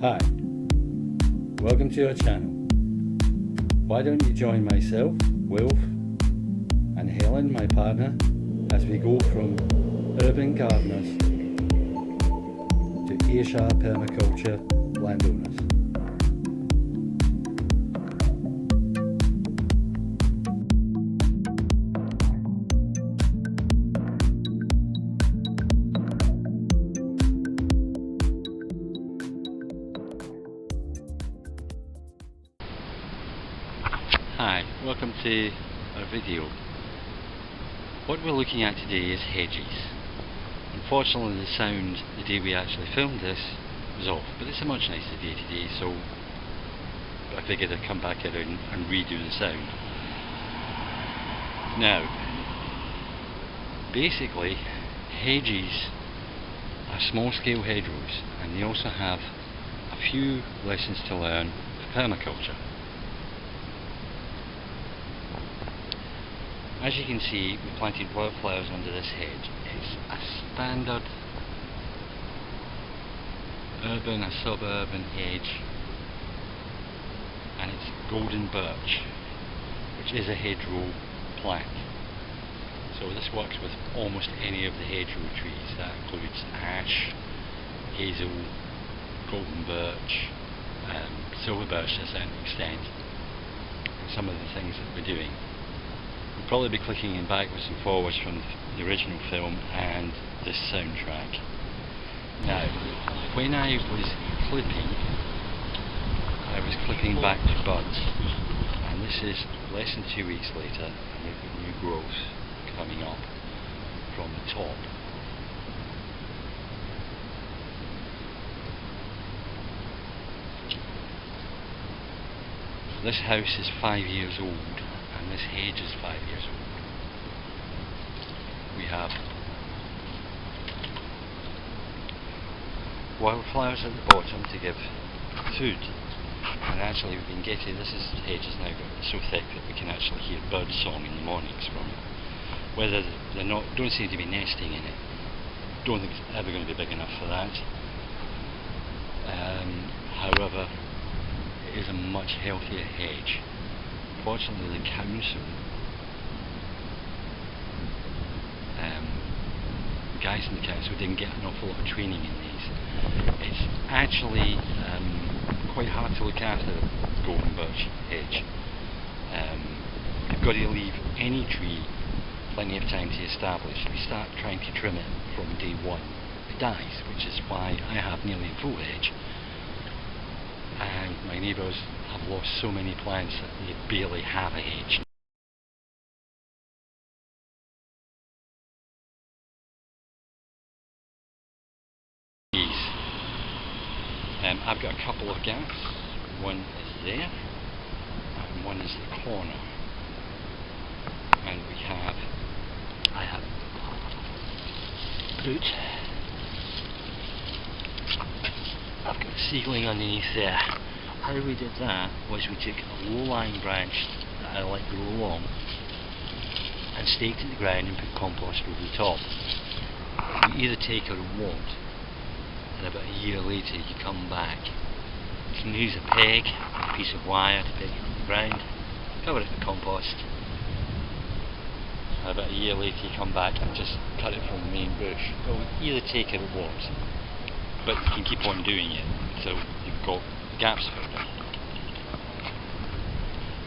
Hi, welcome to our channel. Why don't you join myself, Wilf, and Helen, my partner, as we go from urban gardeners to Ayrshire permaculture landowners. Hi, welcome to our video. What we're looking at today is hedges. Unfortunately the sound the day we actually filmed this was off, but it's a much nicer day today, so I figured I'd come back around and redo the sound. Now, basically hedges are small scale hedgerows, and they also have a few lessons to learn for permaculture. As you can see, we planted wildflowers under this hedge. It's a standard urban and suburban hedge, and it's golden birch, which is a hedgerow plant. So this works with almost any of the hedgerow trees. That includes ash, hazel, golden birch, silver birch to a certain extent, and some of the things that we're doing. We'll probably be clicking in backwards and forwards from the original film and this soundtrack. Now, when I was clipping back to buds, and this is less than 2 weeks later, and we've got new growth coming up from the top. This house is 5 years old, and this hedge is 5 years old. We have wildflowers at the bottom to give food, and actually we've been getting, this hedge has now got so thick that we can actually hear bird song in the mornings from it. Whether they're not, don't seem to be nesting in it, don't think it's ever going to be big enough for that. However, it is a much healthier hedge. Fortunately, the council, guys in the council didn't get an awful lot of training in these. It's actually quite hard to look after the golden birch hedge. You've got to leave any tree plenty of time to establish. If you start trying to trim it from day one, it dies, which is why I have nearly a full hedge. And my neighbours have lost so many plants that they barely have a hedge. I've got a couple of gaps. One is there, and one is the corner. And I have birch. I've got a seedling underneath there. How we did that was we took a low-lying branch that I let grow along and staked it to the ground and put compost over the top. You either take or won't, and about a year later you come back. You can use a peg, a piece of wire to peg it to the ground, cover it with compost, and about a year later you come back and just cut it from the main bush. Well, either take or it won't, but you can keep on doing it, so you've got gaps filled in.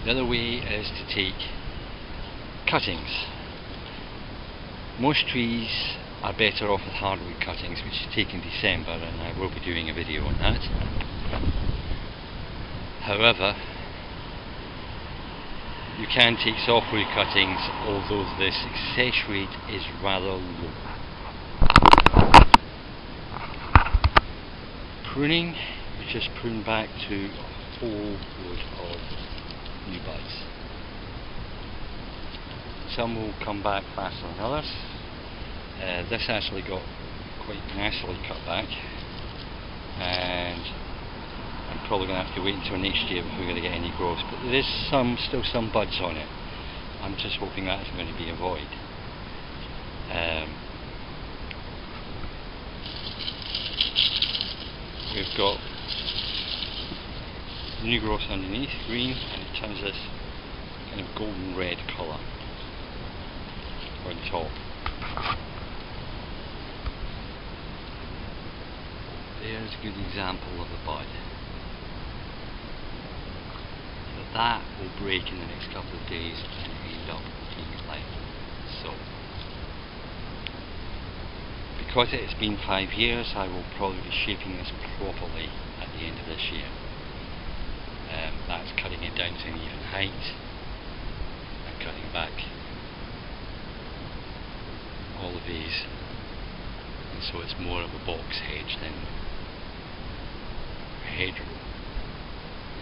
The other way is to take cuttings. Most trees are better off with hardwood cuttings, which you take in December, and I will be doing a video on that. However, you can take softwood cuttings, although the success rate is rather low. Pruning, you just prune back to a whole load of new buds. Some will come back faster than others. This actually got quite nicely cut back, and I'm probably going to have to wait until next year before we're going to get any growth, but there is still some buds on it. I'm just hoping that's going to be a void. We've got new growth underneath, green, and it turns this kind of golden red colour on top. There's a good example of a bud. So that will break in the next couple of days and end up looking like so. Because it's been 5 years, I will probably be shaping this properly at the end of this year. That's cutting it down to an even height and cutting back all of these, and so it's more of a box hedge than a hedgerow.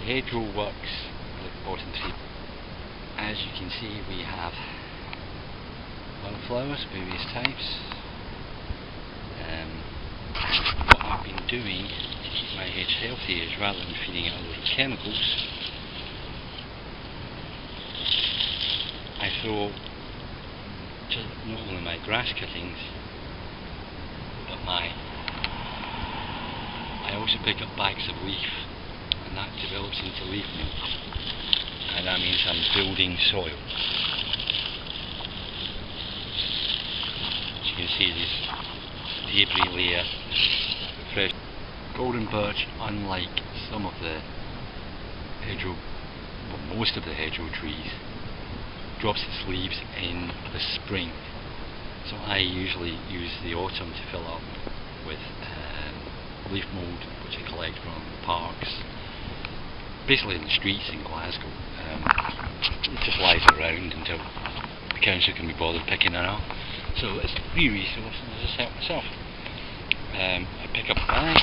The hedgerow works like the bottom three. As you can see, we have wildflowers, various types. What I've been doing to keep my hedge healthy is, rather than feeding it a load of chemicals, I throw just not only my grass cuttings, but I also pick up bags of leaf, and that develops into leaf milk, and that means I'm building soil. As you can see, this debris layer, fresh golden birch, unlike some of the hedgerow, well, most of the hedgerow trees, drops its leaves in the spring. So I usually use the autumn to fill up with leaf mould, which I collect from parks, basically in the streets in Glasgow. It just lies around until the council can be bothered picking it up. So it's a free resource, and I just help myself. I pick up a bag,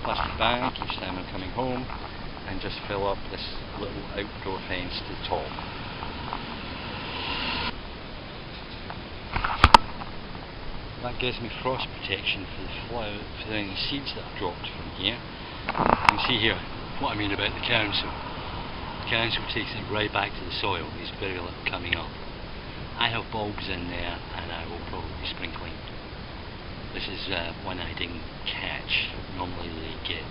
plastic bag, each time I'm coming home, and just fill up this little outdoor fence to the top. That gives me frost protection for the any seeds that I've dropped from here. You can see here what I mean about the council. The council takes it right back to the soil. There's very little coming up. I have bulbs in there, and I will probably be sprinkling. This is one I didn't catch. Normally they get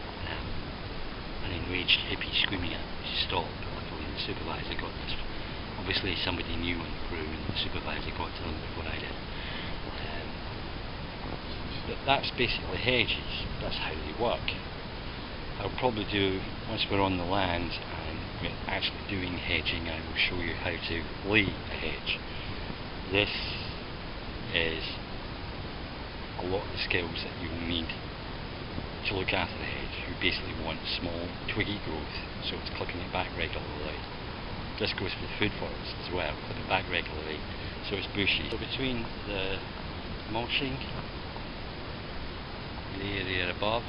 an enraged hippie screaming at me to stop. Luckily the supervisor got this. Obviously somebody new on the crew, and the supervisor got to them before I did. But that's basically hedges. That's how they work. I'll probably do, once we're on the land and we're actually doing hedging, I will show you how to lay a hedge. This is a lot of the skills that you will need to look after the hedge. You basically want small, twiggy growth, so it's clipping it back regularly. This goes for the food forest as well, clip it back regularly, so it's bushy. So between the mulching, the area above,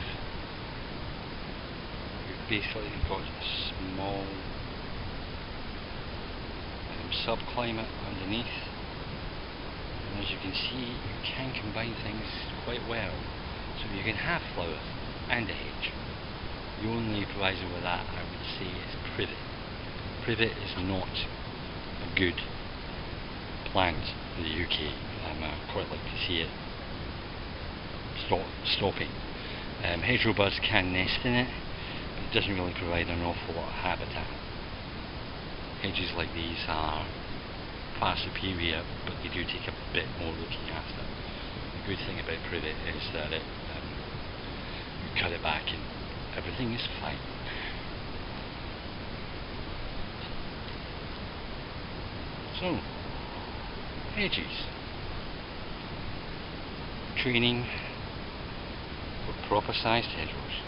you've basically got a small subclimate underneath. And as you can see, you can combine things quite well. So you can have flowers and a hedge. The only proviso with that, I would say, is privet. Privet is not a good plant for the UK. I quite like to see it stopping. Hedgerow birds can nest in it, but it doesn't really provide an awful lot of habitat. Hedges like these are far superior, but they do take a bit more looking after. The good thing about privet is that you cut it back and everything is fine. So, hedges. Training for proper sized hedgerows.